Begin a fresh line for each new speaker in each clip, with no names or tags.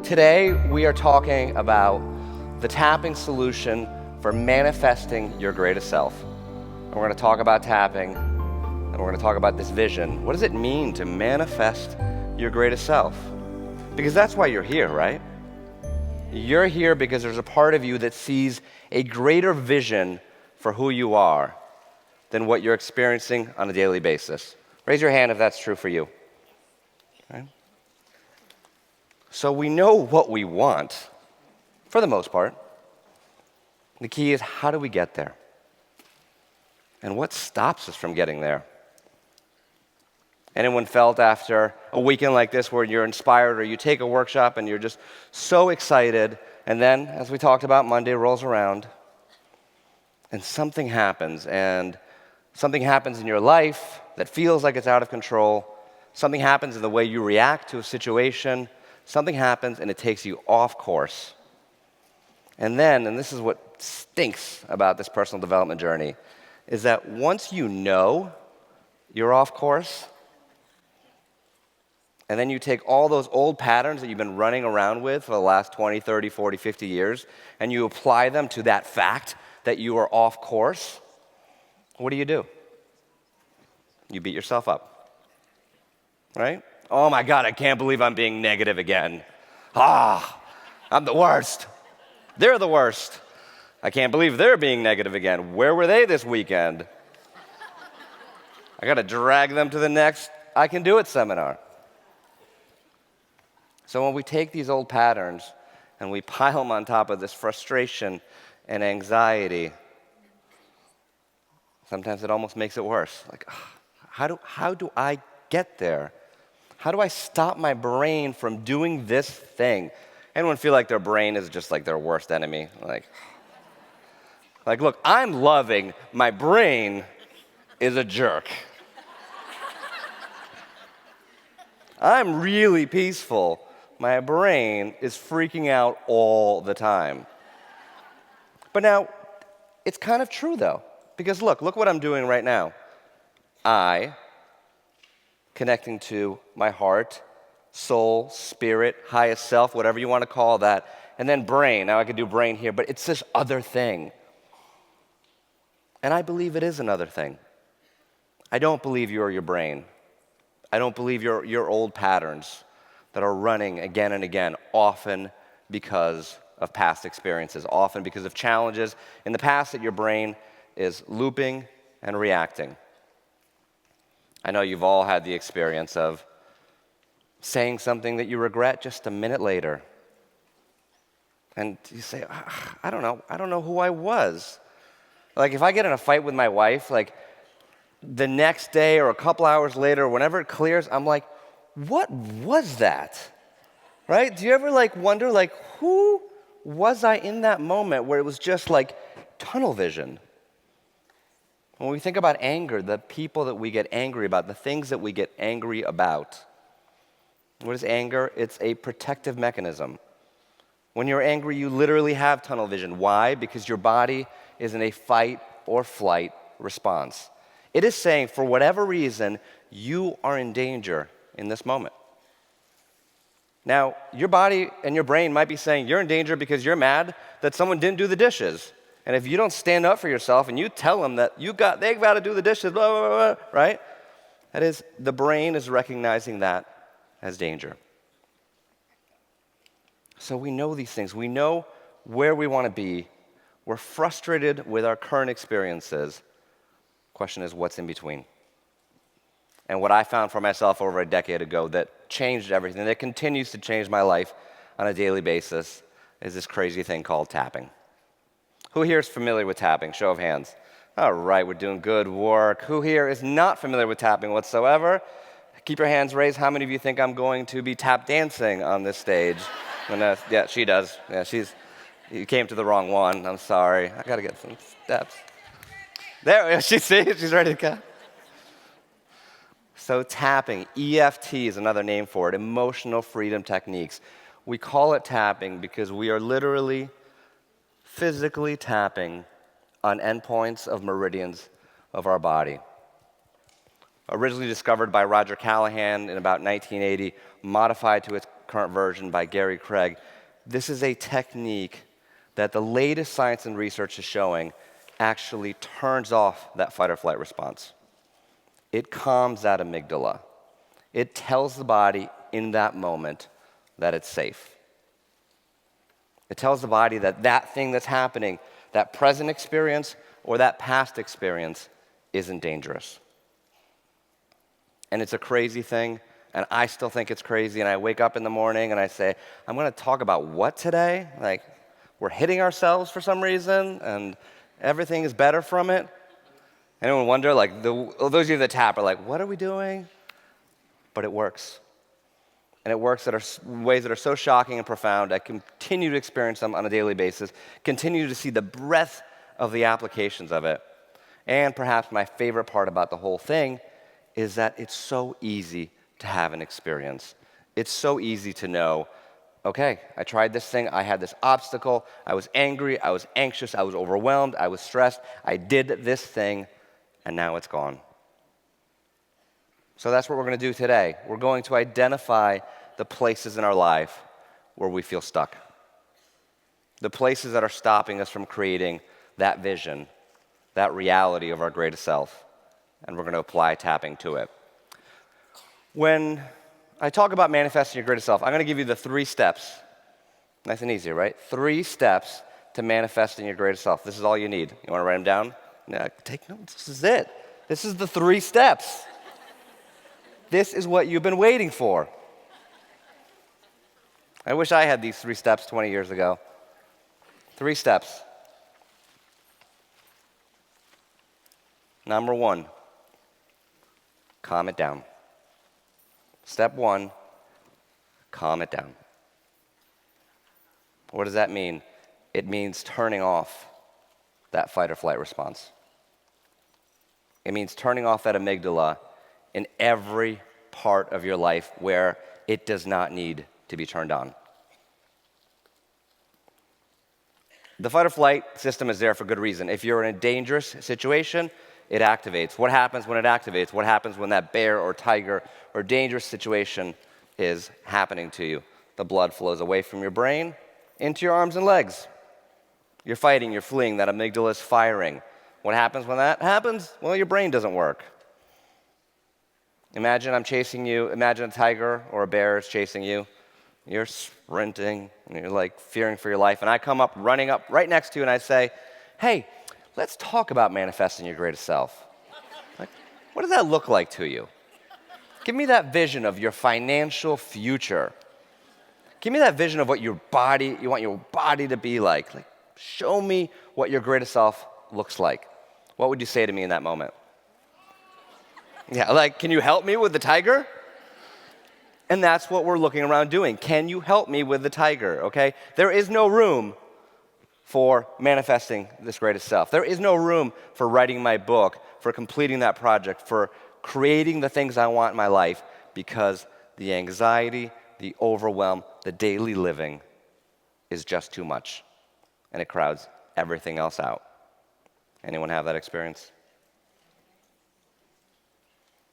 Today, we are talking about the tapping solution for manifesting your greatest self. And we're going to talk about tapping, and we're going to talk about this vision. What does it mean to manifest your greatest self? Because that's why you're here, right? You're here because there's a part of you that sees a greater vision for who you are than what you're experiencing on a daily basis. Raise your hand if that's true for you. Right? So we know what we want, for the most part. The key is, how do we get there? And what stops us from getting there? Anyone felt after a weekend like this where you're inspired or you take a workshop and you're just so excited, and then, as we talked about, Monday rolls around and something happens in your life that feels like it's out of control. Something happens in the way you react to a situation. Something happens and it takes you off course. And then, and this is what stinks about this personal development journey, is that once you know you're off course, and then you take all those old patterns that you've been running around with for the last 20, 30, 40, 50 years, and you apply them to that fact that you are off course, what do? You beat yourself up, right? Oh my God, I can't believe I'm being negative again. I'm the worst. They're the worst. I can't believe they're being negative again. Where were they this weekend? I got to drag them to the next I Can Do It seminar. So when we take these old patterns and we pile them on top of this frustration and anxiety, sometimes it almost makes it worse. Like, how do I get there? How do I stop my brain from doing this thing? Anyone feel like their brain is just like their worst enemy? Like, look, I'm loving, my brain is a jerk. I'm really peaceful. My brain is freaking out all the time. But now, it's kind of true though, because look what I'm doing right now. Connecting to my heart, soul, spirit, highest self, whatever you want to call that, and then brain. Now I could do brain here, but it's this other thing. And I believe it is another thing. I don't believe you're your brain. I don't believe your old patterns that are running again and again, often because of past experiences, often because of challenges in the past that your brain is looping and reacting. I know you've all had the experience of saying something that you regret just a minute later. And you say, I don't know who I was. Like if I get in a fight with my wife, like the next day or a couple hours later, whenever it clears, I'm like, what was that? Right? Do you ever wonder, who was I in that moment where it was just like tunnel vision? When we think about anger, the people that we get angry about, the things that we get angry about, what is anger? It's a protective mechanism. When you're angry, you literally have tunnel vision. Why? Because your body is in a fight or flight response. It is saying, for whatever reason, you are in danger in this moment. Now, your body and your brain might be saying you're in danger because you're mad that someone didn't do the dishes. And if you don't stand up for yourself and you tell them that they've got to do the dishes, blah, blah, blah, right? That is, the brain is recognizing that as danger. So we know these things. We know where we want to be. We're frustrated with our current experiences. Question is, what's in between? And what I found for myself over a decade ago that changed everything, that continues to change my life on a daily basis, is this crazy thing called tapping. Who here is familiar with tapping? Show of hands. All right, we're doing good work. Who here is not familiar with tapping whatsoever? Keep your hands raised. How many of you think I'm going to be tap dancing on this stage? Yeah, she does. Yeah, you came to the wrong one. I'm sorry. I got to get some steps. There, she's ready to go. So tapping, EFT is another name for it, emotional freedom techniques. We call it tapping because we are literally physically tapping on endpoints of meridians of our body. Originally discovered by Roger Callahan in about 1980, modified to its current version by Gary Craig. This is a technique that the latest science and research is showing actually turns off that fight or flight response. It calms that amygdala. It tells the body in that moment that it's safe. It tells the body that that thing that's happening, that present experience or that past experience, isn't dangerous. And it's a crazy thing, and I still think it's crazy, and I wake up in the morning and I say, I'm going to talk about what today? Like, we're hitting ourselves for some reason, and everything is better from it. Anyone wonder, like, those of you that tap are like, what are we doing? But it works. And it works in ways that are so shocking and profound. I continue to experience them on a daily basis, continue to see the breadth of the applications of it. And perhaps my favorite part about the whole thing is that it's so easy to have an experience. It's so easy to know, okay, I tried this thing, I had this obstacle, I was angry, I was anxious, I was overwhelmed, I was stressed, I did this thing, and now it's gone. So that's what we're going to do today. We're going to identify the places in our life where we feel stuck. The places that are stopping us from creating that vision, that reality of our greatest self. And we're going to apply tapping to it. When I talk about manifesting your greatest self, I'm going to give you the 3 steps. Nice and easy, right? 3 steps to manifesting your greatest self. This is all you need. You want to write them down? Yeah, take notes. This is it. This is the 3 steps. This is what you've been waiting for. I wish I had these 3 steps 20 years ago. 3 steps. Number 1, calm it down. Step 1, calm it down. What does that mean? It means turning off that fight or flight response. It means turning off that amygdala in every part of your life where it does not need to be turned on. The fight or flight system is there for good reason. If you're in a dangerous situation, it activates. What happens when it activates? What happens when that bear or tiger or dangerous situation is happening to you? The blood flows away from your brain into your arms and legs. You're fighting, you're fleeing, that amygdala is firing. What happens when that happens? Well, your brain doesn't work. Imagine I'm chasing you. Imagine a tiger or a bear is chasing you. You're sprinting, and you're like fearing for your life. And I come up, running up right next to you, and I say, hey, let's talk about manifesting your greatest self. Like, what does that look like to you? Give me that vision of your financial future. Give me that vision of what you want your body to be like. Like, show me what your greatest self looks like. What would you say to me in that moment? Yeah, like, can you help me with the tiger? And that's what we're looking around doing. Can you help me with the tiger, okay? There is no room for manifesting this greatest self. There is no room for writing my book, for completing that project, for creating the things I want in my life, because the anxiety, the overwhelm, the daily living is just too much, and it crowds everything else out. Anyone have that experience?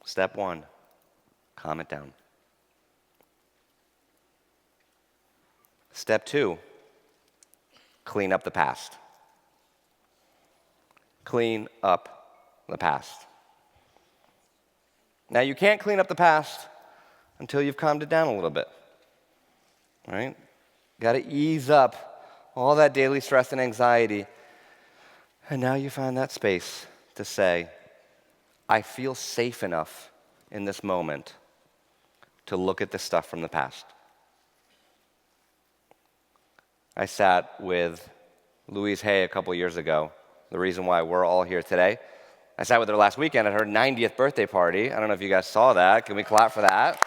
Step 1, calm it down. Step 2, clean up the past. Clean up the past. Now, you can't clean up the past until you've calmed it down a little bit, right? Got to ease up all that daily stress and anxiety. And now you find that space to say, I feel safe enough in this moment to look at the stuff from the past. I sat with Louise Hay a couple years ago, the reason why we're all here today. I sat with her last weekend at her 90th birthday party. I don't know if you guys saw that. Can we clap for that?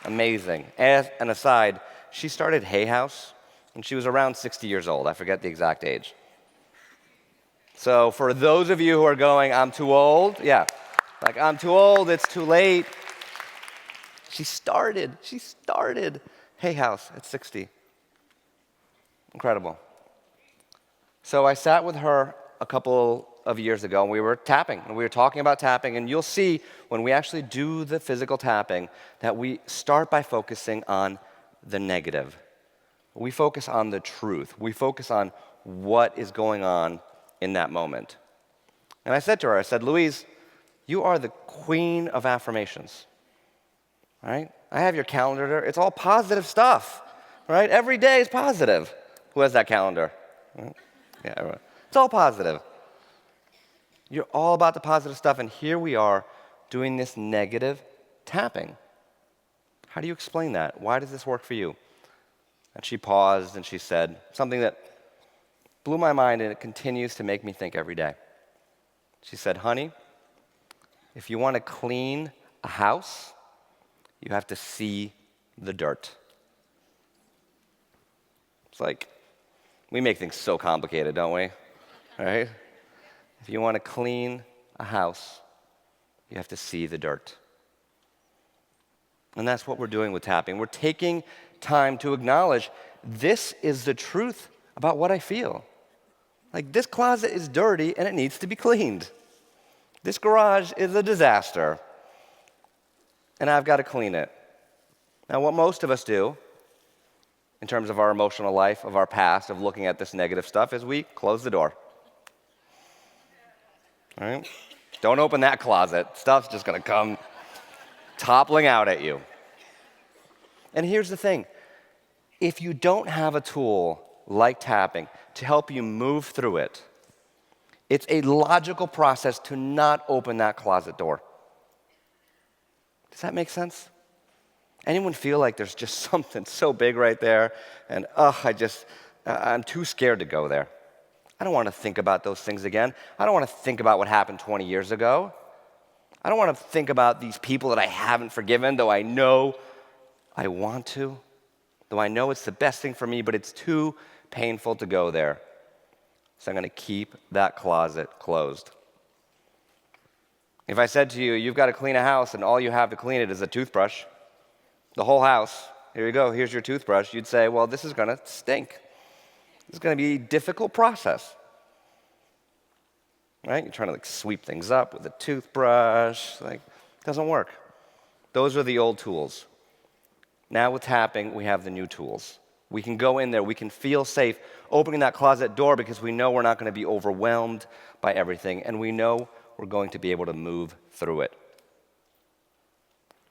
Amazing. As an aside, she started Hay House when she was around 60 years old. I forget the exact age. So for those of you who are going, I'm too old, yeah, like I'm too old, it's too late. She started Hay House at 60. Incredible. So I sat with her a couple of years ago, and we were tapping, and we were talking about tapping, and you'll see when we actually do the physical tapping that we start by focusing on the negative. We focus on the truth. We focus on what is going on in that moment. And I said to her, I said, Louise, you are the queen of affirmations, right? I have your calendar there. It's all positive stuff, right? Every day is positive. Who has that calendar? Yeah, everyone. It's all positive. You're all about the positive stuff, and here we are doing this negative tapping. How do you explain that? Why does this work for you? And she paused and she said something that blew my mind, and it continues to make me think every day. She said, honey, if you want to clean a house, you have to see the dirt. It's like, we make things so complicated, don't we? Right? If you want to clean a house, you have to see the dirt. And that's what we're doing with tapping. We're taking time to acknowledge this is the truth about what I feel. Like, this closet is dirty and it needs to be cleaned. This garage is a disaster and I've got to clean it. Now, what most of us do in terms of our emotional life, of our past, of looking at this negative stuff, is we close the door. All right? Don't open that closet. Stuff's just going to come toppling out at you. And here's the thing. If you don't have a tool like tapping to help you move through it, it's a logical process to not open that closet door. Does that make sense? Anyone feel like there's just something so big right there, and I'm too scared to go there. I don't want to think about those things again. I don't want to think about what happened 20 years ago. I don't want to think about these people that I haven't forgiven, though I know I want to, though I know it's the best thing for me, but it's too painful to go there. So I'm going to keep that closet closed. If I said to you, you've got to clean a house and all you have to clean it is a toothbrush, the whole house, here you go, here's your toothbrush, you'd say, well, this is going to stink. This is going to be a difficult process. Right? You're trying to sweep things up with a toothbrush. It doesn't work. Those are the old tools. Now with tapping, we have the new tools. We can go in there, we can feel safe opening that closet door because we know we're not going to be overwhelmed by everything, and we know we're going to be able to move through it.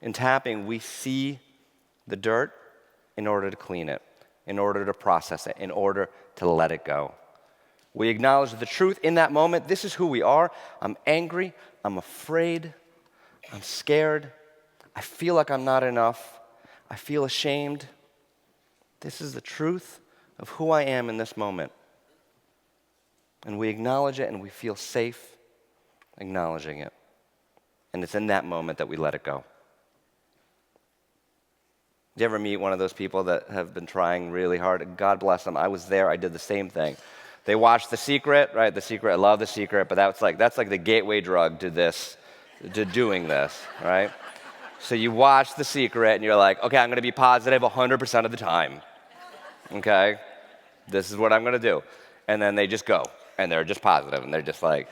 In tapping, we see the dirt in order to clean it, in order to process it, in order to let it go. We acknowledge the truth in that moment. This is who we are. I'm angry. I'm afraid. I'm scared. I feel like I'm not enough. I feel ashamed. This is the truth of who I am in this moment. And we acknowledge it and we feel safe acknowledging it. And it's in that moment that we let it go. Do you ever meet one of those people that have been trying really hard? God bless them. I was there. I did the same thing. They watched The Secret, right? The Secret. I love The Secret, but that's like the gateway drug to this, to doing this, right? So you watch The Secret and you're like, okay, I'm going to be positive 100% of the time. Okay? This is what I'm going to do. And then they just go and they're just positive and they're just like,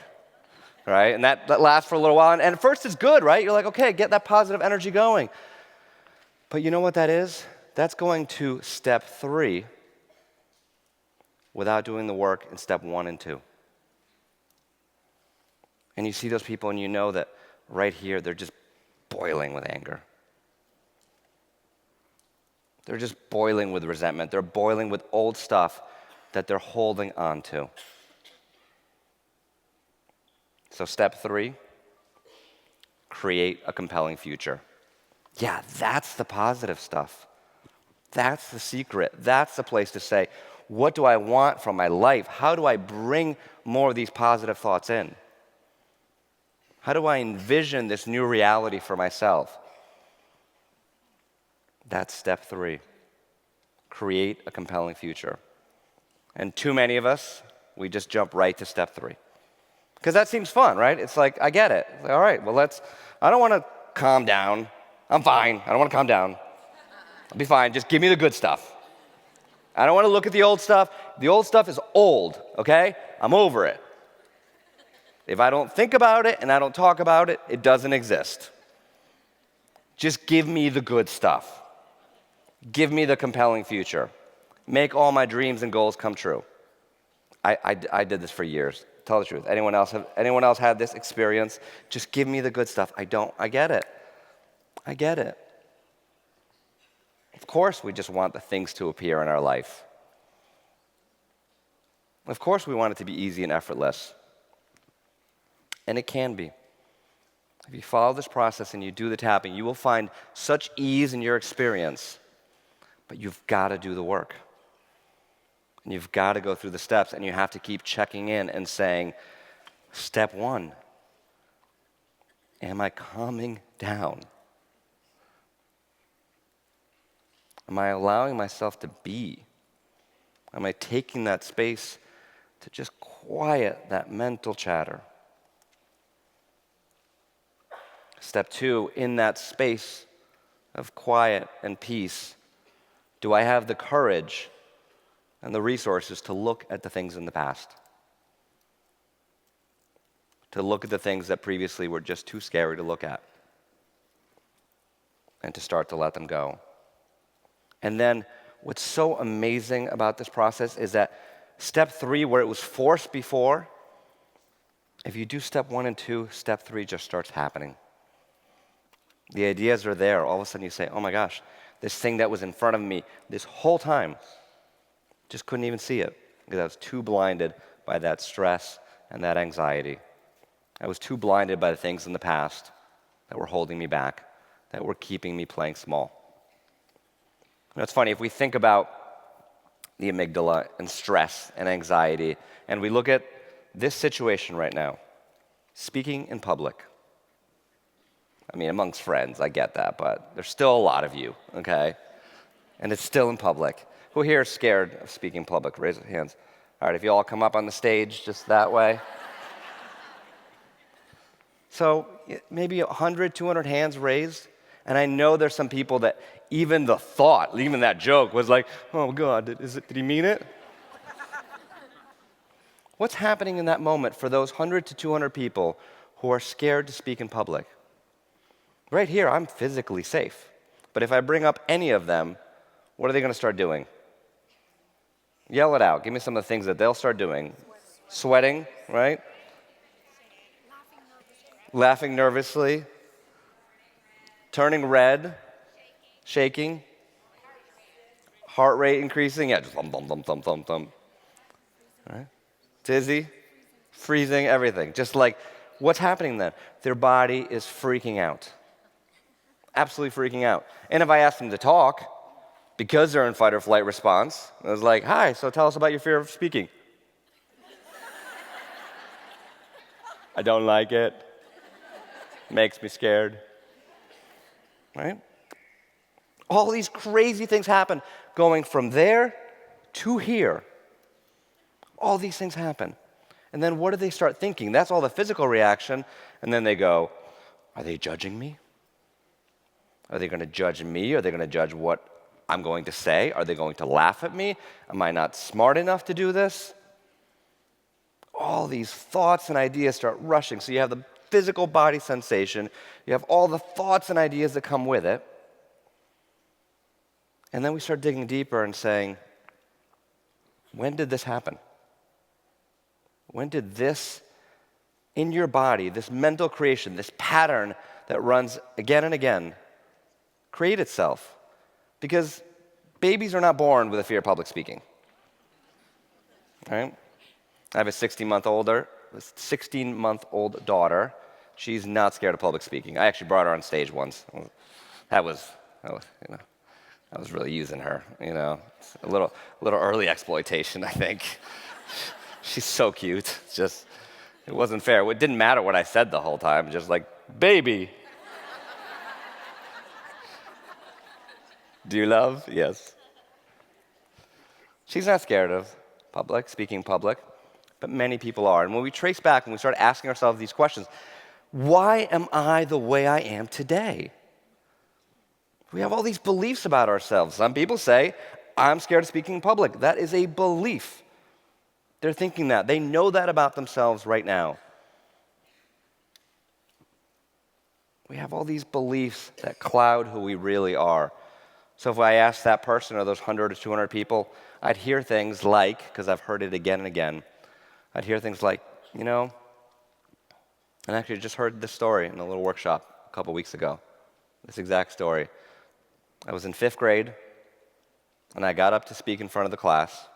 right? And that lasts for a little while. And at first it's good, right? You're like, okay, get that positive energy going. But you know what that is? That's going to step 3 without doing the work in step 1 and 2. And you see those people and you know that right here, they're just boiling with anger. They're just boiling with resentment. They're boiling with old stuff that they're holding on to. So step 3, create a compelling future. Yeah, that's the positive stuff. That's the secret. That's the place to say, what do I want from my life? How do I bring more of these positive thoughts in? How do I envision this new reality for myself? That's step 3. Create a compelling future. And too many of us, we just jump right to step 3. Because that seems fun, right? It's like, I get it. It's like, all right, well, I don't want to calm down. I'm fine. I don't want to calm down. I'll be fine. Just give me the good stuff. I don't want to look at the old stuff. The old stuff is old, okay? I'm over it. If I don't think about it and I don't talk about it, it doesn't exist. Just give me the good stuff. Give me the compelling future. Make all my dreams and goals come true. I did this for years. Tell the truth. Anyone else had this experience? Just give me the good stuff. I get it. I get it. Of course we just want the things to appear in our life. Of course we want it to be easy and effortless. And it can be. If you follow this process and you do the tapping, you will find such ease in your experience. But you've got to do the work. And you've got to go through the steps, and you have to keep checking in and saying, step 1, am I calming down? Am I allowing myself to be? Am I taking that space to just quiet that mental chatter? Step 2, in that space of quiet and peace, do I have the courage and the resources to look at the things in the past? To look at the things that previously were just too scary to look at, and to start to let them go. And then what's so amazing about this process is that step 3, where it was forced before, if you do step 1 and 2, step 3 just starts happening. The ideas are there. All of a sudden you say, oh my gosh, this thing that was in front of me this whole time, just couldn't even see it because I was too blinded by that stress and that anxiety. I was too blinded by the things in the past that were holding me back, that were keeping me playing small. You know, it's funny, if we think about the amygdala and stress and anxiety, and we look at this situation right now, speaking in public. I mean, amongst friends, I get that, but there's still a lot of you, okay? And it's still in public. Who here is scared of speaking in public? Raise your hands. All right, if you all come up on the stage just that way. So maybe 100, 200 hands raised. And I know there's some people that even the thought, even that joke was like, oh God, did he mean it? What's happening in that moment for those 100 to 200 people who are scared to speak in public? Right here, I'm physically safe. But if I bring up any of them, what are they going to start doing? Yell it out. Give me some of the things that they'll start doing. Sweating, right? Laughing nervously. Turning red. Shaking. Heart rate increasing. Yeah, just thump, thump, thump, thump, thump, thump. Right? Dizzy. Freezing, everything. Just like, what's happening then? Their body is freaking out. Absolutely freaking out. And if I ask them to talk, because they're in fight or flight response, I was like, hi, so tell us about your fear of speaking. I don't like it. Makes me scared. Right? All these crazy things happen going from there to here. All these things happen. And then what do they start thinking? That's all the physical reaction. And then they go, are they judging me? Are they going to judge me? Are they going to judge what I'm going to say? Are they going to laugh at me? Am I not smart enough to do this? All these thoughts and ideas start rushing. So you have the physical body sensation. You have all the thoughts and ideas that come with it. And then we start digging deeper and saying, when did this happen? When did this, in your body, this mental creation, this pattern that runs again and again, create itself? Because babies are not born with a fear of public speaking. Right? I have a 16-month-old daughter. She's not scared of public speaking. I actually brought her on stage once. That was really using her. It's a little early exploitation, I think. She's so cute. It wasn't fair. It didn't matter what I said the whole time. Just like, baby. Do you love? Yes. She's not scared of speaking public, but many people are. And when we trace back and we start asking ourselves these questions, why am I the way I am today? We have all these beliefs about ourselves. Some people say, I'm scared of speaking in public. That is a belief. They're thinking that. They know that about themselves right now. We have all these beliefs that cloud who we really are. So if I asked that person or those 100 or 200 people, I'd hear things like, because I've heard it again and again, I'd hear things like, and actually just heard this story in a little workshop a couple weeks ago, this exact story. I was in 5th grade, and I got up to speak in front of the class,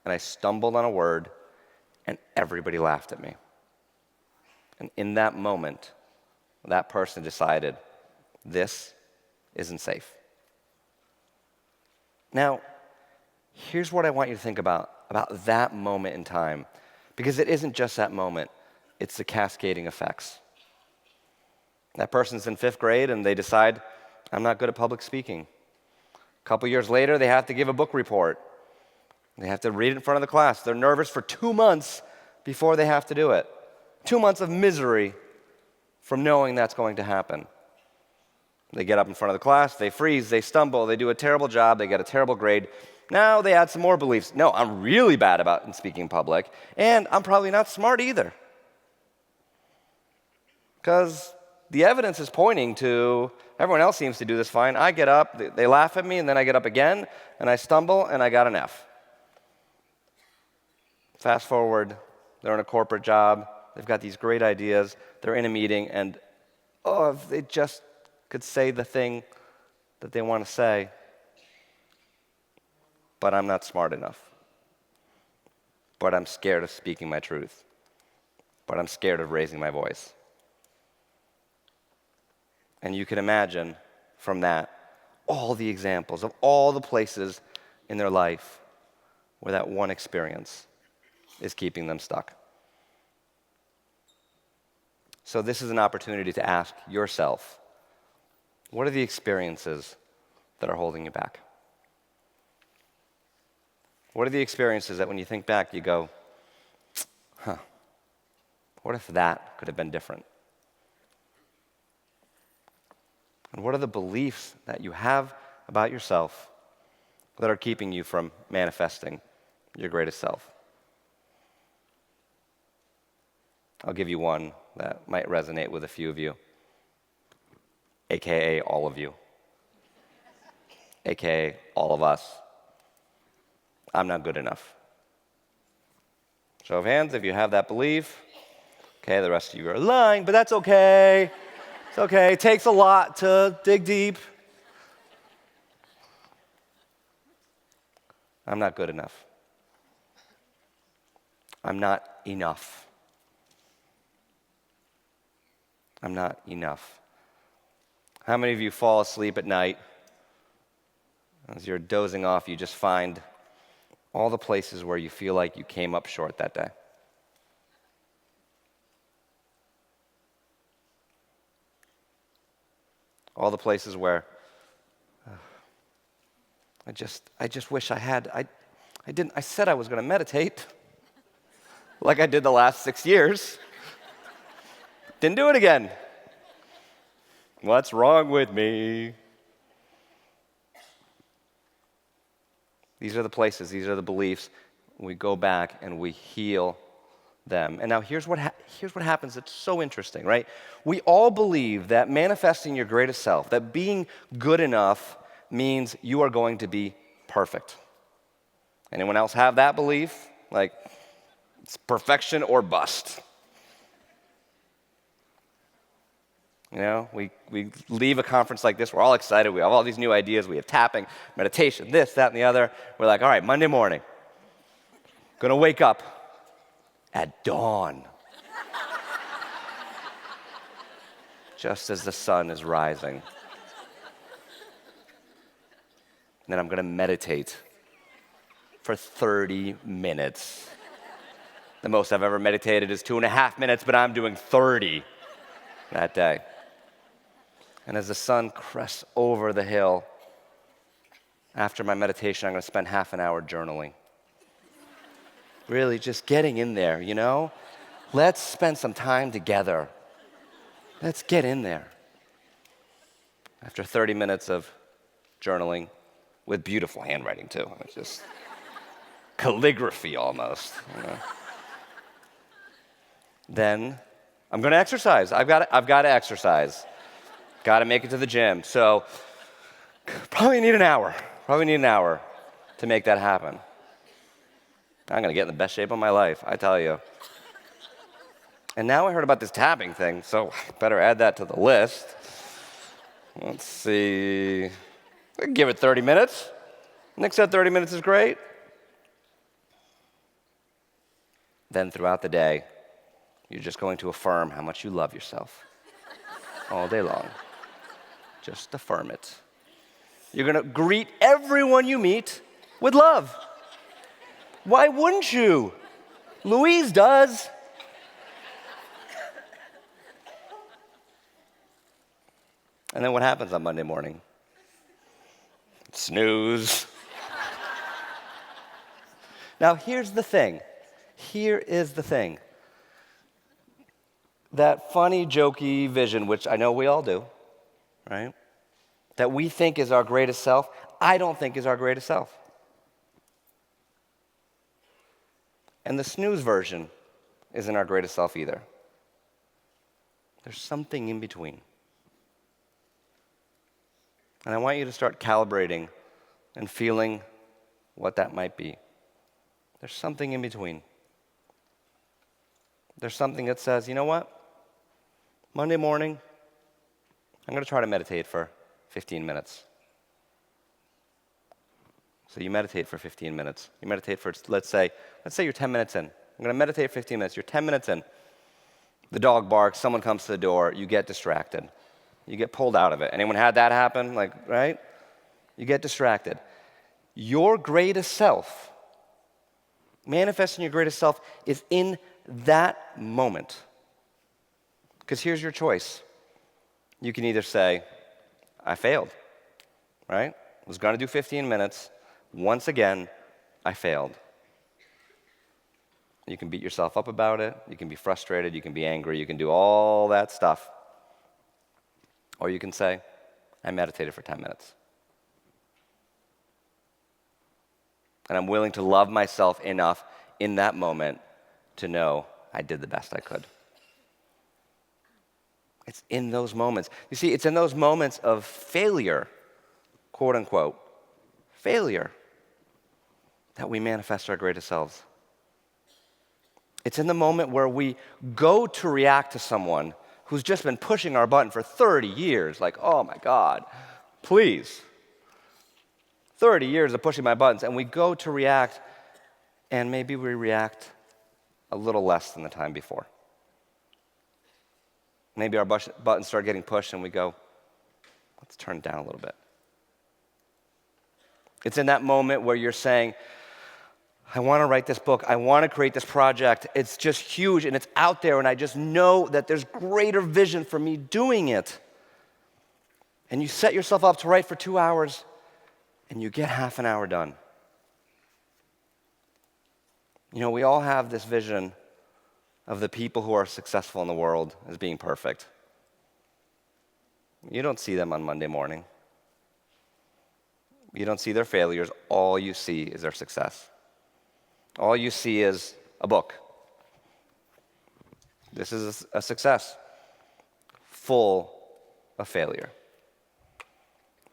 and I stumbled on a word, and everybody laughed at me. And in that moment, that person decided, this isn't safe. Now, here's what I want you to think about that moment in time, because it isn't just that moment, it's the cascading effects. That person's in 5th grade, and they decide, I'm not good at public speaking. A couple years later, they have to give a book report. They have to read it in front of the class. They're nervous for 2 months before they have to do it. 2 months of misery from knowing that's going to happen. They get up in front of the class, they freeze, they stumble, they do a terrible job, they get a terrible grade. Now they add some more beliefs. No, I'm really bad about speaking in public, and I'm probably not smart either. Because the evidence is pointing to everyone else seems to do this fine. I get up, they laugh at me, and then I get up again, and I stumble, and I got an F. Fast forward, they're in a corporate job, they've got these great ideas, they're in a meeting, and if they just could say the thing that they want to say, but I'm not smart enough. But I'm scared of speaking my truth. But I'm scared of raising my voice. And you can imagine from that all the examples of all the places in their life where that one experience is keeping them stuck. So this is an opportunity to ask yourself, what are the experiences that are holding you back? What are the experiences that when you think back, you go, what if that could have been different? And what are the beliefs that you have about yourself that are keeping you from manifesting your greatest self? I'll give you one that might resonate with a few of you, AKA all of you, AKA all of us. I'm not good enough. Show of hands if you have that belief. Okay, the rest of you are lying, but that's okay. It's okay. It takes a lot to dig deep. I'm not good enough. I'm not enough. I'm not enough. How many of you fall asleep at night? As you're dozing off, you just find all the places where you feel like you came up short that day. All the places where I just wish I had, I said I was going to meditate like I did the last 6 years. Didn't do it again. What's wrong with me? These are the places, these are the beliefs. We go back and we heal them. And now here's what happens that's so interesting, right? We all believe that manifesting your greatest self, that being good enough means you are going to be perfect. Anyone else have that belief? Like, it's perfection or bust. You know, we leave a conference like this, we're all excited, we have all these new ideas, we have tapping, meditation, this, that, and the other. We're like, all right, Monday morning, gonna wake up at dawn. Just as the sun is rising. And then I'm gonna meditate for 30 minutes. The most I've ever meditated is 2.5 minutes, but I'm doing 30 that day. And as the sun crests over the hill, after my meditation, I'm going to spend half an hour journaling. Really just getting in there, you know? Let's spend some time together. Let's get in there. After 30 minutes of journaling, with beautiful handwriting too, it's just calligraphy almost. You know? Then I'm going to exercise. I've got to exercise. Got to make it to the gym. So probably need an hour. Probably need an hour to make that happen. I'm going to get in the best shape of my life, I tell you. And now I heard about this tapping thing, so better add that to the list. Let's see. I can give it 30 minutes. Nick said 30 minutes is great. Then throughout the day, you're just going to affirm how much you love yourself all day long. Just affirm it. You're going to greet everyone you meet with love. Why wouldn't you? Louise does. And then what happens on Monday morning? Snooze. Now, here's the thing. Here is the thing. That funny, jokey vision, which I know we all do, right? That we think is our greatest self, I don't think is our greatest self. And the snooze version isn't our greatest self either. There's something in between. And I want you to start calibrating and feeling what that might be. There's something in between. There's something that says, you know what? Monday morning, I'm going to try to meditate for 15 minutes. So you meditate for 15 minutes. You meditate for, let's say you're 10 minutes in. I'm going to meditate for 15 minutes. You're 10 minutes in. The dog barks, someone comes to the door, you get distracted. You get pulled out of it. Anyone had that happen? Right? You get distracted. Your greatest self, manifesting your greatest self, is in that moment. Because here's your choice. You can either say, I failed, right? I was going to do 15 minutes. Once again, I failed. You can beat yourself up about it. You can be frustrated. You can be angry. You can do all that stuff. Or you can say, I meditated for 10 minutes. And I'm willing to love myself enough in that moment to know I did the best I could. It's in those moments. You see, it's in those moments of failure, quote unquote, failure, that we manifest our greatest selves. It's in the moment where we go to react to someone who's just been pushing our button for 30 years, like, oh my God, please. 30 years of pushing my buttons, and we go to react, and maybe we react a little less than the time before. Maybe our buttons start getting pushed, and we go, let's turn it down a little bit. It's in that moment where you're saying, I want to write this book. I want to create this project. It's just huge, and it's out there, and I just know that there's greater vision for me doing it. And you set yourself up to write for 2 hours, and you get half an hour done. You know, we all have this vision of the people who are successful in the world as being perfect. You don't see them on Monday morning. You don't see their failures. All you see is their success. All you see is a book. This is a success, full of failure,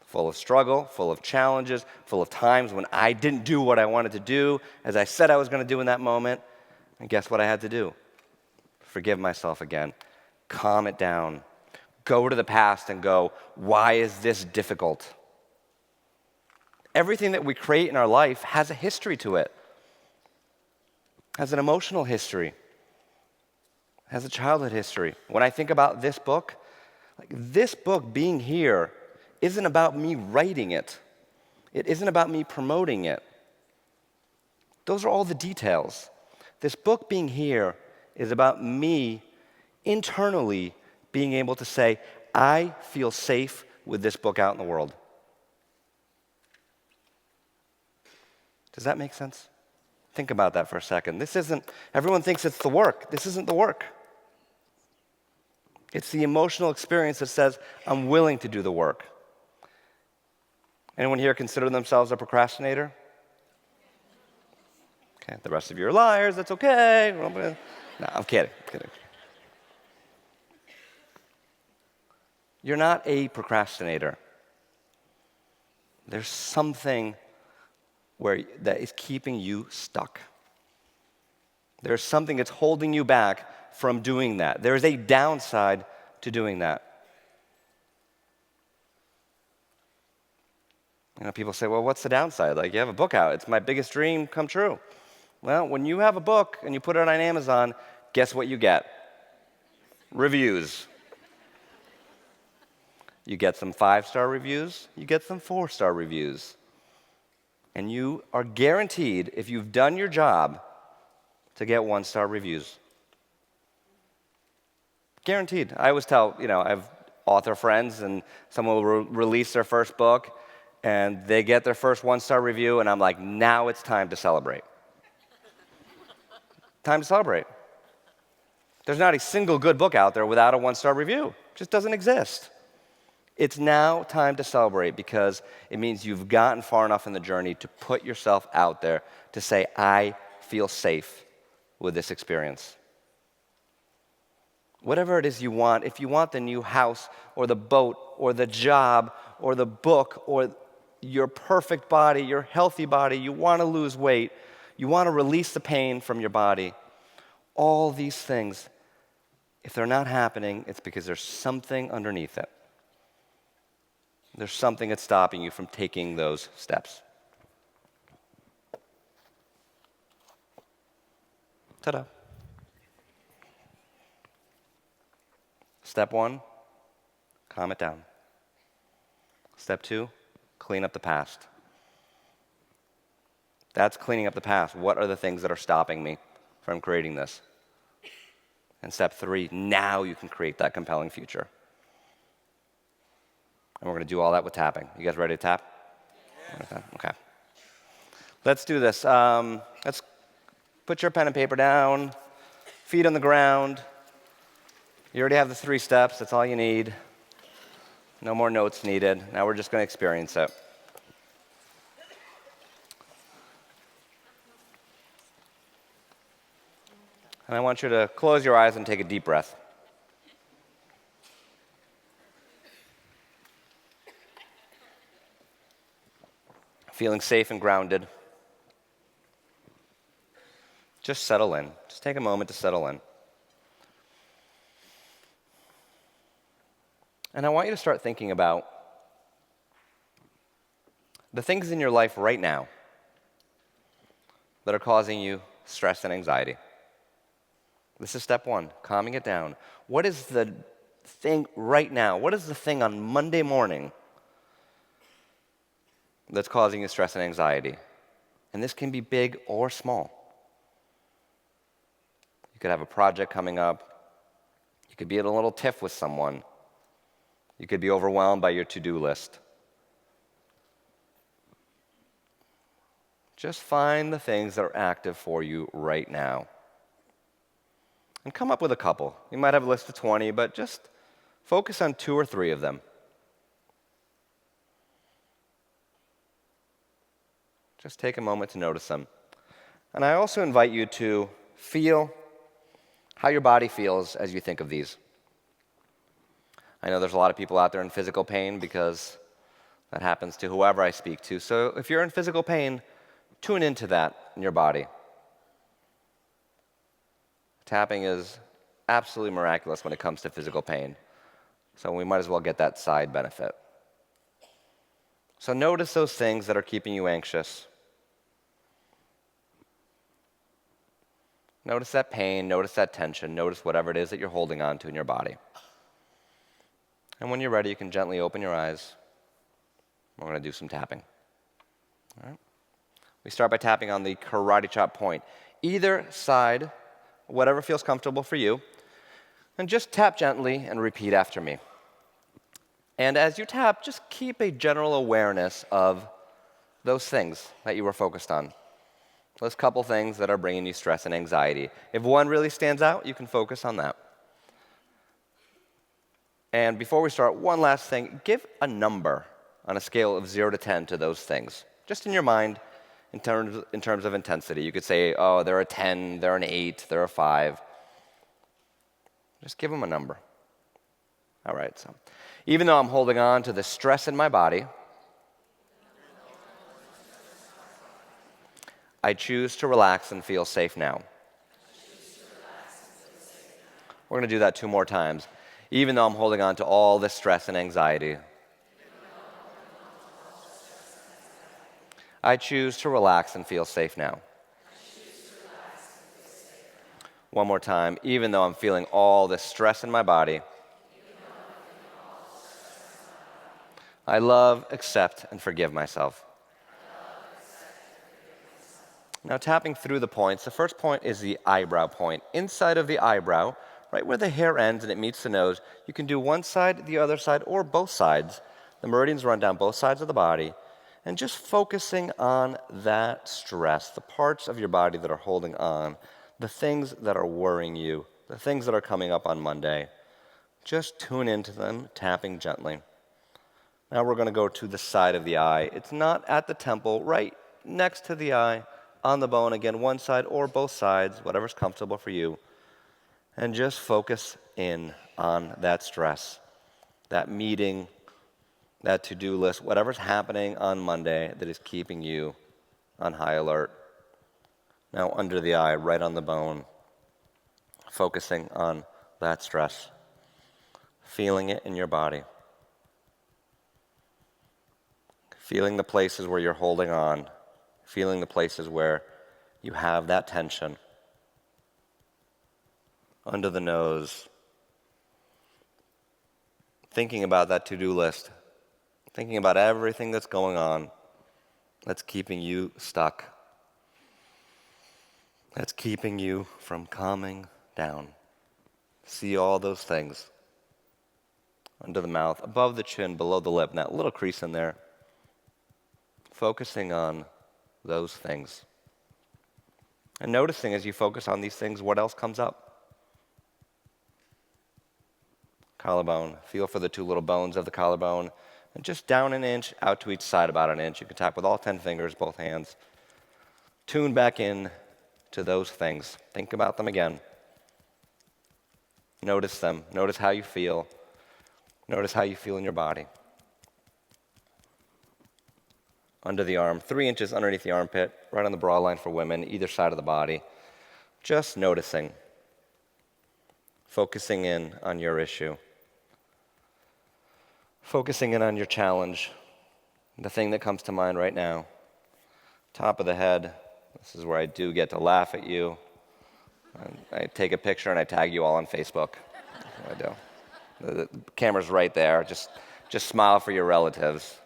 full of struggle, full of challenges, full of times when I didn't do what I wanted to do as I said I was going to do in that moment. And guess what I had to do? Forgive myself again, calm it down, go to the past and go, why is this difficult? Everything that we create in our life has a history to it. Has an emotional history, has a childhood history. When I think about this book, this book being here isn't about me writing it. It isn't about me promoting it. Those are all the details. This book being here is about me internally being able to say, I feel safe with this book out in the world. Does that make sense? Think about that for a second. Everyone thinks it's the work. This isn't the work. It's the emotional experience that says, I'm willing to do the work. Anyone here consider themselves a procrastinator? Okay, the rest of you are liars, that's okay. No, I'm kidding. You're not a procrastinator. There's something that is keeping you stuck. There's something that's holding you back from doing that. There is a downside to doing that. People say, well, what's the downside? Like, you have a book out. It's my biggest dream come true. Well, when you have a book and you put it on Amazon, guess what you get? Reviews. You get some 5-star reviews, you get some 4-star reviews. And you are guaranteed, if you've done your job, to get 1-star reviews. Guaranteed. I always tell, I have author friends, and someone will release their first book, and they get their first 1-star review, and I'm like, now it's time to celebrate. Time to celebrate. There's not a single good book out there without a 1-star review. It just doesn't exist. It's now time to celebrate because it means you've gotten far enough in the journey to put yourself out there to say, I feel safe with this experience. Whatever it is you want, if you want the new house or the boat or the job or the book or your perfect body, your healthy body, you want to lose weight, you want to release the pain from your body, all these things, if they're not happening, it's because there's something underneath it. There's something that's stopping you from taking those steps. Ta-da. Step 1, calm it down. Step 2, clean up the past. That's cleaning up the past. What are the things that are stopping me from creating this? And step 3, now you can create that compelling future. And we're going to do all that with tapping. You guys ready to tap? Yeah. Okay. Let's do this. Let's put your pen and paper down, feet on the ground. You already have the 3 steps. That's all you need. No more notes needed. Now we're just going to experience it. And I want you to close your eyes and take a deep breath. Feeling safe and grounded. Just settle in. Just take a moment to settle in. And I want you to start thinking about the things in your life right now that are causing you stress and anxiety. This is step 1, calming it down. What is the thing right now? What is the thing on Monday morning that's causing you stress and anxiety? And this can be big or small. You could have a project coming up. You could be in a little tiff with someone. You could be overwhelmed by your to-do list. Just find the things that are active for you right now. And come up with a couple. You might have a list of 20, but just focus on 2 or 3 of them. Just take a moment to notice them. And I also invite you to feel how your body feels as you think of these. I know there's a lot of people out there in physical pain because that happens to whoever I speak to. So if you're in physical pain, tune into that in your body. Tapping is absolutely miraculous when it comes to physical pain. So we might as well get that side benefit. So notice those things that are keeping you anxious. Notice that pain, notice that tension, notice whatever it is that you're holding on to in your body. And when you're ready, you can gently open your eyes. We're going to do some tapping. All right? We start by tapping on the karate chop point. Either side, whatever feels comfortable for you, and just tap gently and repeat after me. And as you tap, just keep a general awareness of those things that you were focused on. Those couple things that are bringing you stress and anxiety. If one really stands out, you can focus on that. And before we start, one last thing. Give a number on a scale of 0 to 10 to those things, just in your mind, in terms of intensity. You could say, oh, they're a 10, they're an 8, they're a 5. Just give them a number. All right, so Even though I'm holding on to the stress in my body, I choose to relax and feel safe now. We're going to do that 2 more times. Even though I'm holding on to all this stress and anxiety, I choose to relax and feel safe now. One more time. Even though I'm feeling all this stress in my body, I love, accept, and forgive myself. Now, tapping through the points, the first point is the eyebrow point. Inside of the eyebrow, right where the hair ends and it meets the nose, you can do one side, the other side, or both sides. The meridians run down both sides of the body. And just focusing on that stress, the parts of your body that are holding on, the things that are worrying you, the things that are coming up on Monday. Just tune into them, tapping gently. Now we're going to go to the side of the eye. It's not at the temple, right next to the eye, on the bone, again, one side or both sides, whatever's comfortable for you. And just focus in on that stress, that meeting, that to-do list, whatever's happening on Monday that is keeping you on high alert. Now under the eye, right on the bone, focusing on that stress, feeling it in your body, feeling the places where you're holding on, feeling the places where you have that tension. Under the nose, thinking about that to-do list, thinking about everything that's going on that's keeping you stuck, that's keeping you from calming down. See all those things. Under the mouth, above the chin, below the lip, and that little crease in there. Focusing on those things. And noticing as you focus on these things, what else comes up? Collarbone. Feel for the 2 little bones of the collarbone. And just down an inch, out to each side about an inch. You can tap with all 10 fingers, both hands. Tune back in to those things. Think about them again. Notice them. Notice how you feel. Notice how you feel in your body. Under the arm, 3 inches underneath the armpit, right on the bra line for women, either side of the body. Just noticing. Focusing in on your issue. Focusing in on your challenge. The thing that comes to mind right now. Top of the head. This is where I do get to laugh at you. And I take a picture and I tag you all on Facebook. That's what I do. The camera's right there. Just smile for your relatives.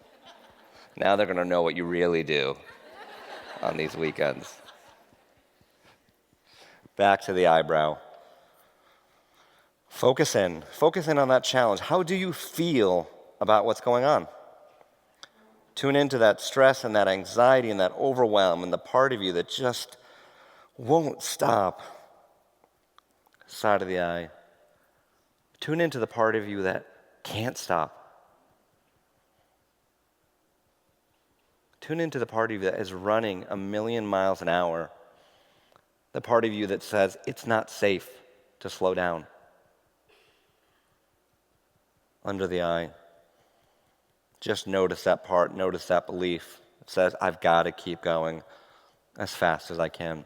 Now they're going to know what you really do on these weekends. Back to the eyebrow. Focus in on that challenge. How do you feel about what's going on? Tune into that stress and that anxiety and that overwhelm and the part of you that just won't stop. Side of the eye. Tune into the part of you that can't stop. Tune into the part of you that is running 1,000,000 miles an hour. The part of you that says it's not safe to slow down. Under the eye. Just notice that part, notice that belief. It says, I've got to keep going as fast as I can.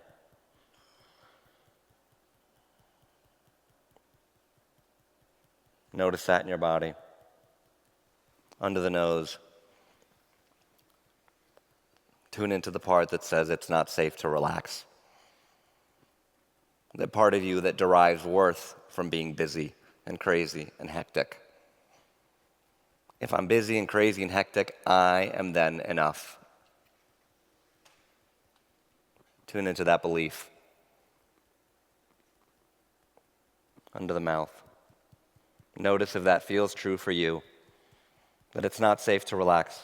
Notice that in your body. Under the nose. Tune into the part that says it's not safe to relax. The part of you that derives worth from being busy and crazy and hectic. If I'm busy and crazy and hectic, I am then enough. Tune into that belief. Under the mouth. Notice if that feels true for you, that it's not safe to relax,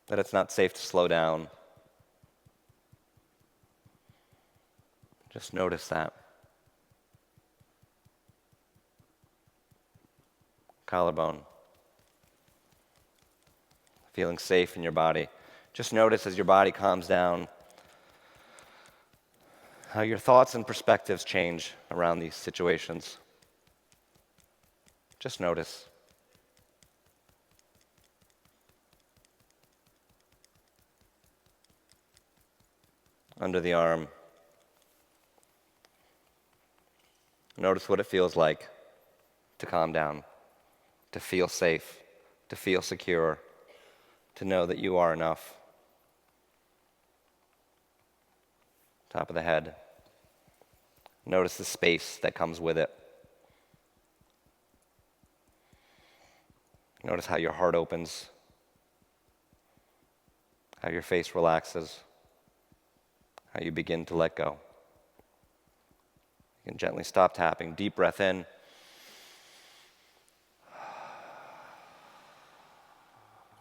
that it's not safe to slow down. Just notice that. Collarbone. Feeling safe in your body. Just notice as your body calms down how your thoughts and perspectives change around these situations. Just notice. Under the arm. Notice what it feels like to calm down, to feel safe, to feel secure, to know that you are enough. Top of the head. Notice the space that comes with it. Notice how your heart opens, how your face relaxes, how you begin to let go. You can gently stop tapping. Deep breath in.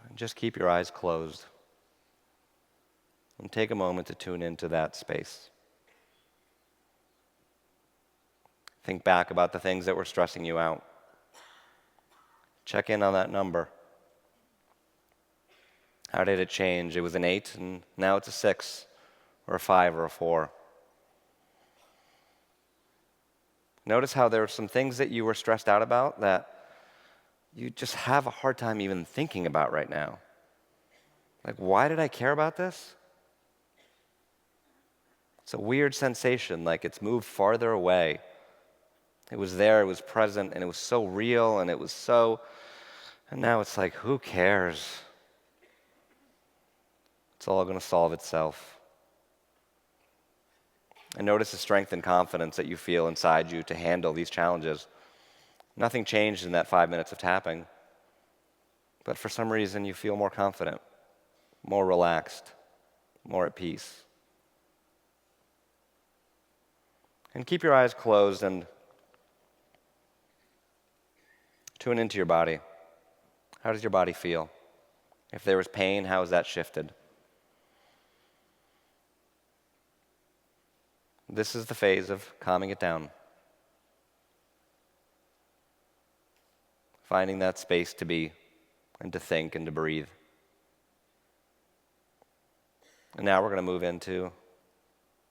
And just keep your eyes closed. And take a moment to tune into that space. Think back about the things that were stressing you out. Check in on that number. How did it change? It was an 8, and now it's a 6, or a 5, or a 4. Notice how there are some things that you were stressed out about that you just have a hard time even thinking about right now. Like, why did I care about this? It's a weird sensation, like it's moved farther away. It was there, it was present, and it was so real, and it was so... And now it's like, who cares? It's all going to solve itself. And notice the strength and confidence that you feel inside you to handle these challenges. Nothing changed in that 5 minutes of tapping, but for some reason you feel more confident, more relaxed, more at peace. And keep your eyes closed and tune into your body. How does your body feel? If there was pain, how has that shifted? This is the phase of calming it down. Finding that space to be and to think and to breathe. And now we're going to move into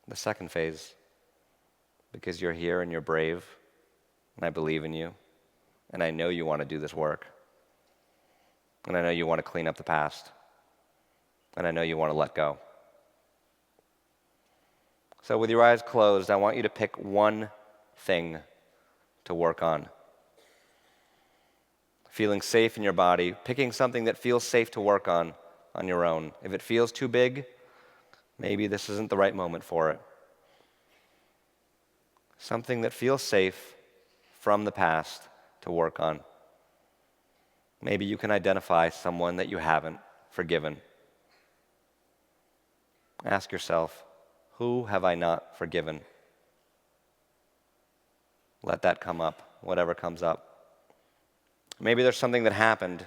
the second phase, because you're here and you're brave, and I believe in you, and I know you want to do this work, and I know you want to clean up the past, and I know you want to let go. So with your eyes closed, I want you to pick one thing to work on. Feeling safe in your body, picking something that feels safe to work on your own. If it feels too big, maybe this isn't the right moment for it. Something that feels safe from the past to work on. Maybe you can identify someone that you haven't forgiven. Ask yourself, who have I not forgiven? Let that come up, whatever comes up. Maybe there's something that happened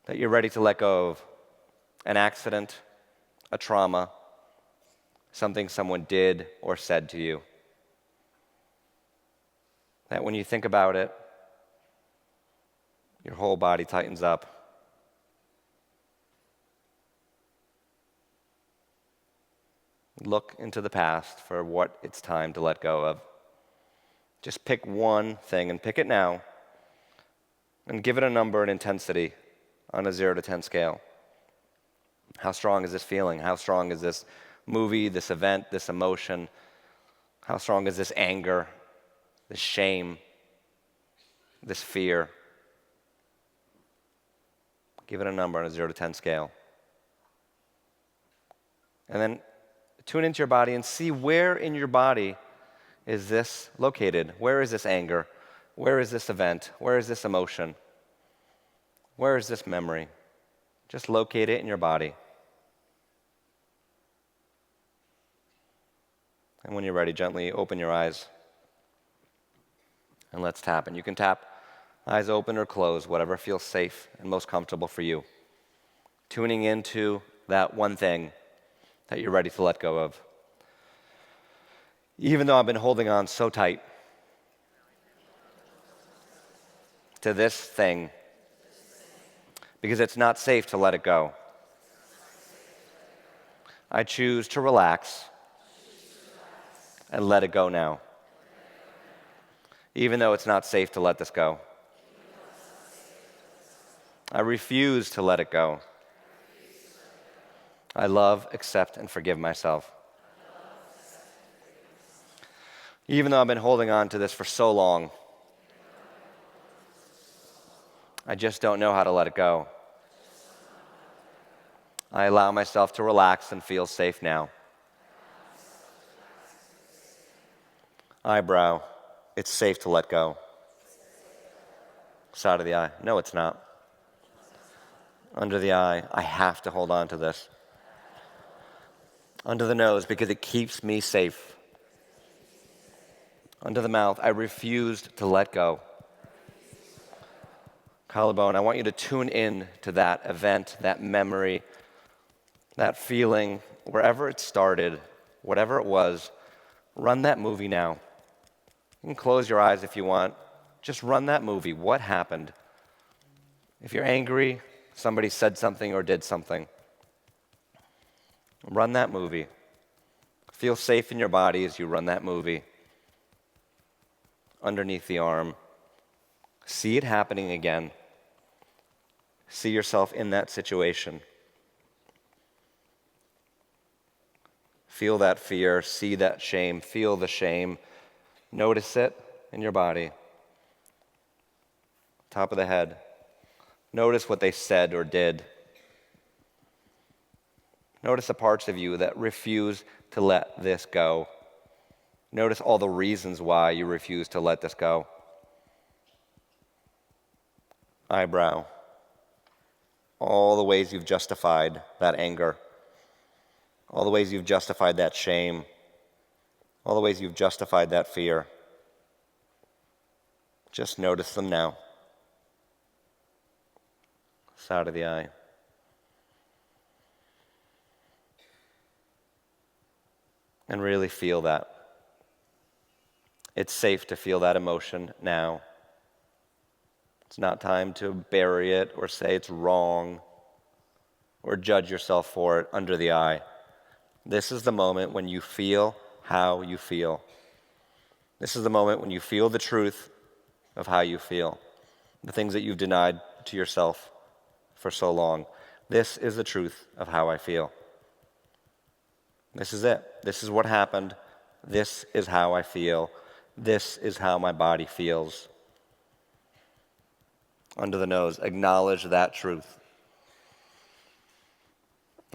that you're ready to let go of. An accident, a trauma, something someone did or said to you. That when you think about it, your whole body tightens up. Look into the past for what it's time to let go of. Just pick one thing and pick it now and give it a number and intensity on a 0 to 10 scale. How strong is this feeling? How strong is this movie, this event, this emotion? How strong is this anger, this shame, this fear? Give it a number on a 0 to 10 scale. And then tune into your body and see where in your body is this located. Where is this anger? Where is this event? Where is this emotion? Where is this memory? Just locate it in your body. And when you're ready, gently open your eyes. And let's tap. And you can tap eyes open or closed, whatever feels safe and most comfortable for you. Tuning into that one thing that you're ready to let go of. Even though I've been holding on so tight to this thing, because it's not safe to let it go, I choose to relax and let it go now. Even though it's not safe to let this go. I refuse to let it go. I love, accept, and forgive myself. Even though I've been holding on to this for so long, I just don't know how to let it go. I allow myself to relax and feel safe now. Eyebrow, it's safe to let go. Side of the eye, no, it's not. Under the eye, I have to hold on to this. Under the nose, because it keeps me safe. Under the mouth, I refused to let go. Collarbone, I want you to tune in to that event, that memory, that feeling, wherever it started, whatever it was. Run that movie now. You can close your eyes if you want. Just run that movie. What happened? If you're angry, somebody said something or did something. Run that movie. Feel safe in your body as you run that movie. Underneath the arm. See it happening again. See yourself in that situation. Feel that fear, see that shame, feel the shame. Notice it in your body. Top of the head. Notice what they said or did. Notice the parts of you that refuse to let this go. Notice all the reasons why you refuse to let this go. Eyebrow. All the ways you've justified that anger. All the ways you've justified that shame. All the ways you've justified that fear. Just notice them now. Side of the eye. And really feel that. It's safe to feel that emotion now. It's not time to bury it or say it's wrong or judge yourself for it under the eye. This is the moment when you feel how you feel. This is the moment when you feel the truth of how you feel, the things that you've denied to yourself for so long. This is the truth of how I feel. This is it. This is what happened. This is how I feel. This is how my body feels. Under the nose, acknowledge that truth.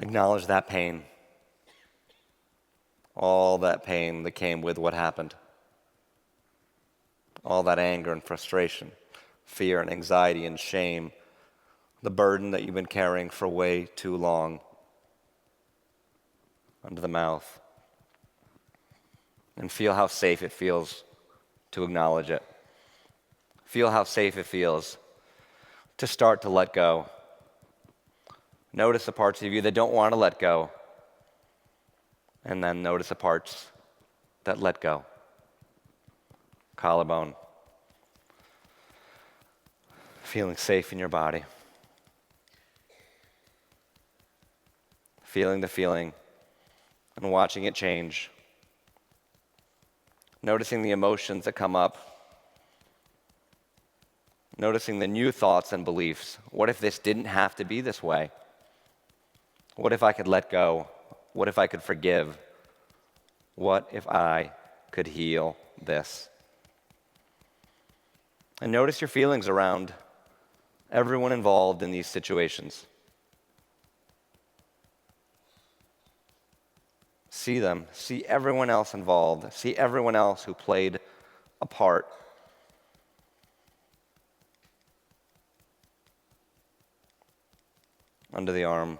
Acknowledge that pain. All that pain that came with what happened. All that anger and frustration, fear and anxiety and shame, the burden that you've been carrying for way too long. Under the mouth. And feel how safe it feels to acknowledge it. Feel how safe it feels to start to let go. Notice the parts of you that don't want to let go. And then notice the parts that let go. Collarbone. Feeling safe in your body. Feeling the feeling and watching it change. Noticing the emotions that come up. Noticing the new thoughts and beliefs. What if this didn't have to be this way? What if I could let go? What if I could forgive? What if I could heal this? And notice your feelings around everyone involved in these situations. See them. See everyone else involved. See everyone else who played a part. Under the arm.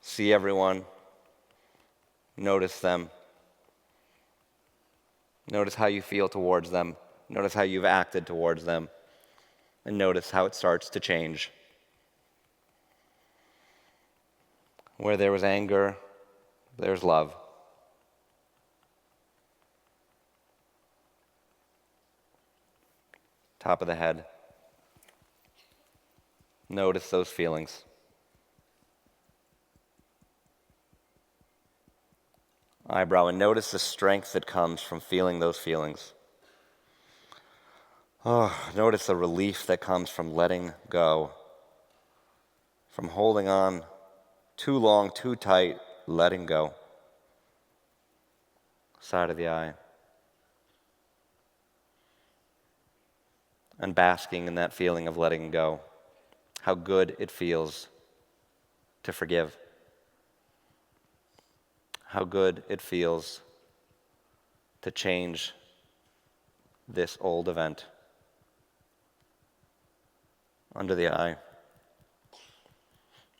See everyone. Notice them. Notice how you feel towards them. Notice how you've acted towards them. And notice how it starts to change. Where there was anger, there's love. Top of the head. Notice those feelings. Eyebrow, and notice the strength that comes from feeling those feelings. Oh, notice the relief that comes from letting go, from holding on too long, too tight, letting go. Side of the eye. And basking in that feeling of letting go. How good it feels to forgive. How good it feels to change this old event. Under the eye.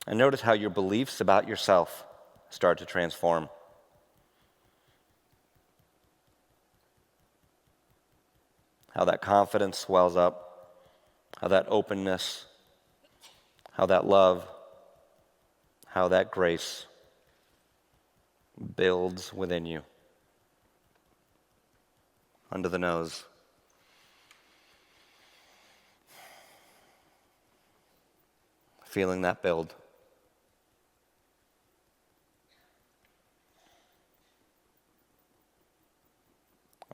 And notice how your beliefs about yourself start to transform. How that confidence swells up, how that openness, how that love, how that grace builds within you. Under the nose. Feeling that build.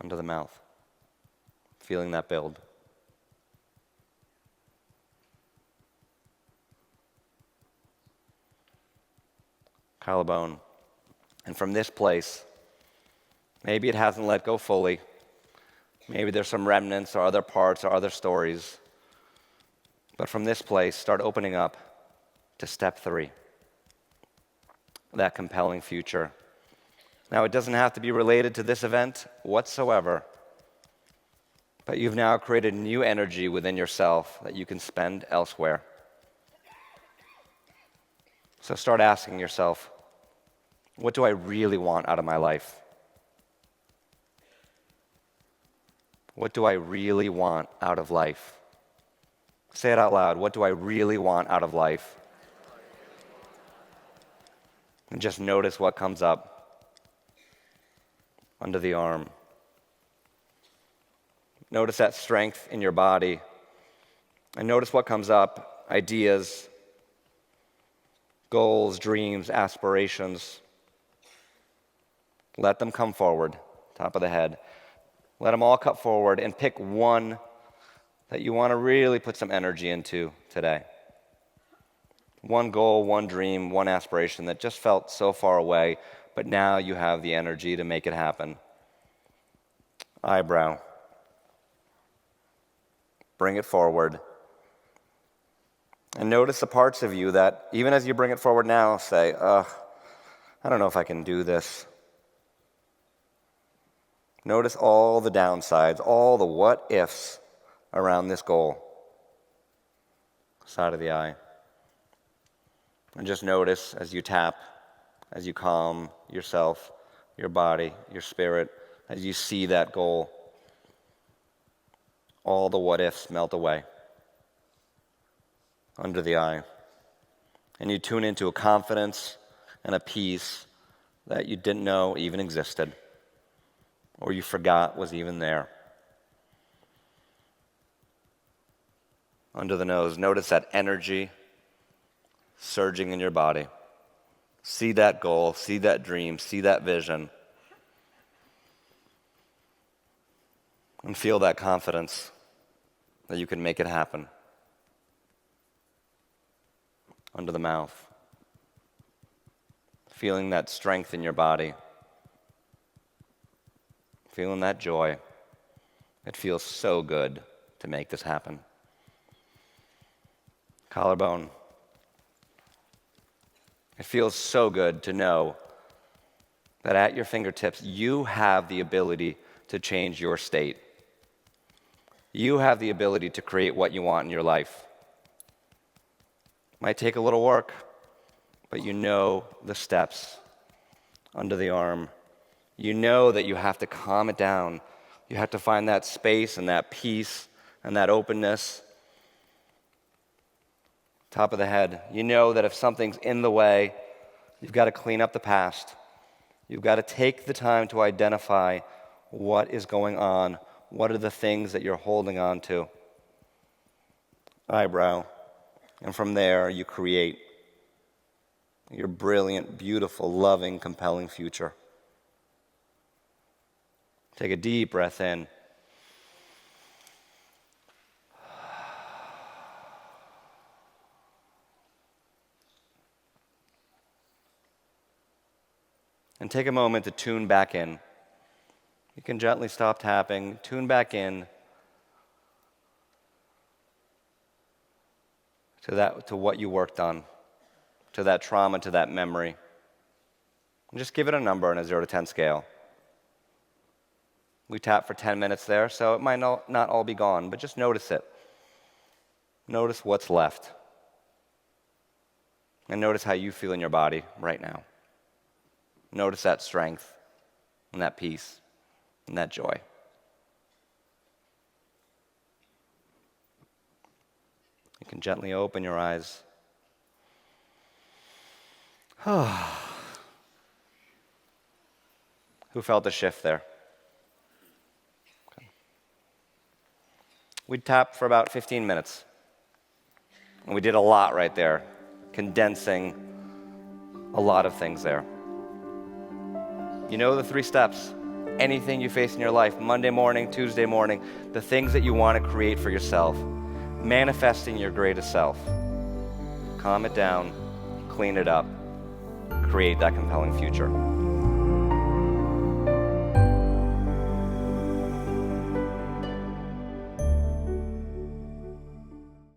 Under the mouth. Feeling that build. Collarbone. And from this place, maybe it hasn't let go fully. Maybe there's some remnants or other parts or other stories. But from this place, start opening up to step 3. That compelling future. Now, it doesn't have to be related to this event whatsoever. But you've now created new energy within yourself that you can spend elsewhere. So start asking yourself, what do I really want out of my life? What do I really want out of life? Say it out loud. What do I really want out of life? And just notice what comes up under the arm. Notice that strength in your body. And notice what comes up, ideas, goals, dreams, aspirations. Let them come forward, top of the head. Let them all cut forward and pick one that you want to really put some energy into today. One goal, one dream, one aspiration that just felt so far away, but now you have the energy to make it happen. Eyebrow. Bring it forward. And notice the parts of you that, even as you bring it forward now, say, I don't know if I can do this. Notice all the downsides, all the what-ifs around this goal. Side of the eye. And just notice as you tap, as you calm yourself, your body, your spirit, as you see that goal, all the what-ifs melt away under the eye. And you tune into a confidence and a peace that you didn't know even existed, or you forgot was even there. Under the nose, notice that energy surging in your body. See that goal, see that dream, see that vision. And feel that confidence that you can make it happen. Under the mouth. Feeling that strength in your body. Feeling that joy. It feels so good to make this happen. Collarbone. It feels so good to know that at your fingertips, you have the ability to change your state. You have the ability to create what you want in your life. Might take a little work, but you know the steps under the arm. You know that you have to calm it down. You have to find that space and that peace and that openness. Top of the head. You know that if something's in the way, you've got to clean up the past. You've got to take the time to identify what is going on. What are the things that you're holding on to? Eyebrow. And from there, you create your brilliant, beautiful, loving, compelling future. Take a deep breath in. And take a moment to tune back in. You can gently stop tapping, tune back in to what you worked on, to that trauma, to that memory. And just give it a number on a 0 to 10 scale. We tapped for 10 minutes there, so it might not all be gone, but just notice it. Notice what's left. And notice how you feel in your body right now. Notice that strength and that peace and that joy. You can gently open your eyes. Who felt the shift there? Okay. We tapped for about 15 minutes. And we did a lot right there, condensing a lot of things there. You know the 3 steps. Anything you face in your life, Monday morning, Tuesday morning, the things that you want to create for yourself, manifesting your greatest self. Calm it down, clean it up, create that compelling future.